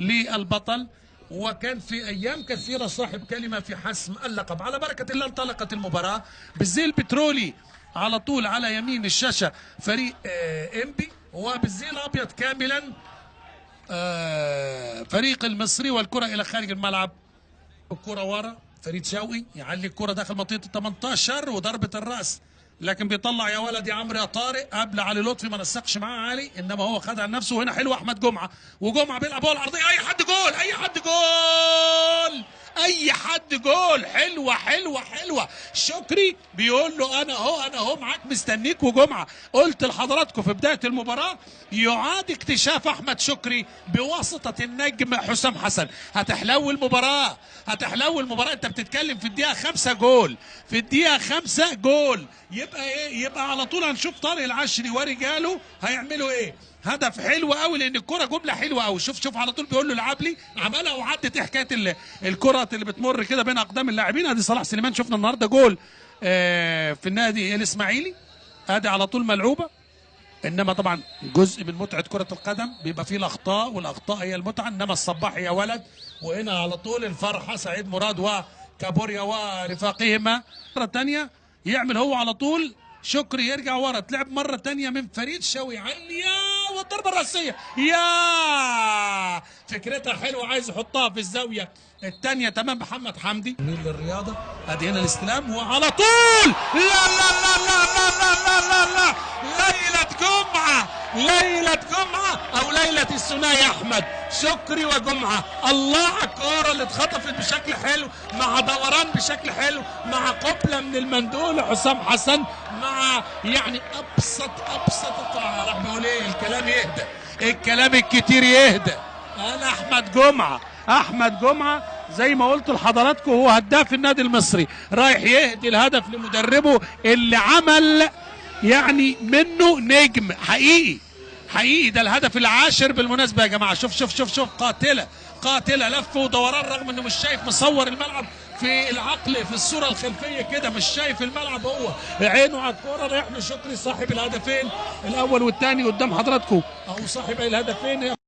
للبطل، وكان في ايام كثيره صاحب كلمه في حسم اللقب. على بركه الله انطلقت المباراه بالزي البترولي على طول على يمين الشاشه فريق انبي، وبالزي الابيض كاملا فريق المصري، والكره الى خارج الملعب. الكره ورا فريد شوقي يعلي الكره داخل منطقه ال 18 وضربه الراس، لكن بيطلع يا ولد يا عمرو يا طارق قبل علي لطفي، ما نسقش معاه علي، انما هو خد على نفسه. وهنا حلو احمد جمعه، وجمعه بيلعب هو العرضيه، اي حد جول اي حد جول اي حد جول. حلوه حلوه حلوه. شكري بيقول له انا اهو معاك مستنيك. وجمعه قلت لحضراتكم في بدايه المباراه يعاد اكتشاف احمد شكري بواسطه النجم حسام حسن. هتحلو المباراه هتحلو المباراه. انت بتتكلم في الدقيقه 5 جول، في الدقيقه 5 جول. يبقى ايه؟ يبقى على طول هنشوف طارق العشري ورجاله هيعملوا ايه. هدف حلو قوي لان الكره جمله حلوه قوي. شوف على طول بيقول له العب لي، عملها وعدت. ايه حكايه الكره اللي بتمر كده بين اقدام اللاعبين؟ ادي صلاح سليمان شفنا النهارده جول في النادي الاسماعيلي، ادي على طول ملعوبه. انما طبعا جزء من متعه كره القدم بيبقى فيه الاخطاء، والاخطاء هي المتعه. انما الصباح يا ولد، وهنا على طول الفرحه سعيد مراد وكابوريا ورفاقهما. مره ثانيه يعمل هو على طول شكري يرجع ورا، تلعب مره ثانيه من فريد شوقي عليا، والضربه الراسيه يا فكرتها حلوه، عايز يحطها في الزاويه الثانيه. تمام. محمد حمدي مين للرياضه، ادي هنا الاستلام وعلى طول. لا لا لا لا لا لا لا لا لا، ليله جمعه، ليله جمعه او ليله الثنائي احمد شكري وجمعه. الله على الكوره اللي اتخطفت بشكل حلو، مع دوران بشكل حلو، مع قبله من المندول حسام حسن، مع يعني ابسط راح بيقول ايه، الكلام يهدى، الكلام الكتير يهدى. انا احمد جمعه زي ما قلت لحضراتكم هو هداف النادي المصري، رايح يهدي الهدف لمدربه اللي عمل يعني منه نجم حقيقي. ده الهدف العاشر بالمناسبه يا جماعه. شوف قاتله لف ودوران، رغم انه مش شايف، مصور الملعب في العقل في الصوره الخلفيه كده، مش شايف الملعب، هو عينه على الكوره. رايح له شكري صاحب الهدفين الاول والثاني قدام حضراتكم، او صاحب الهدفين.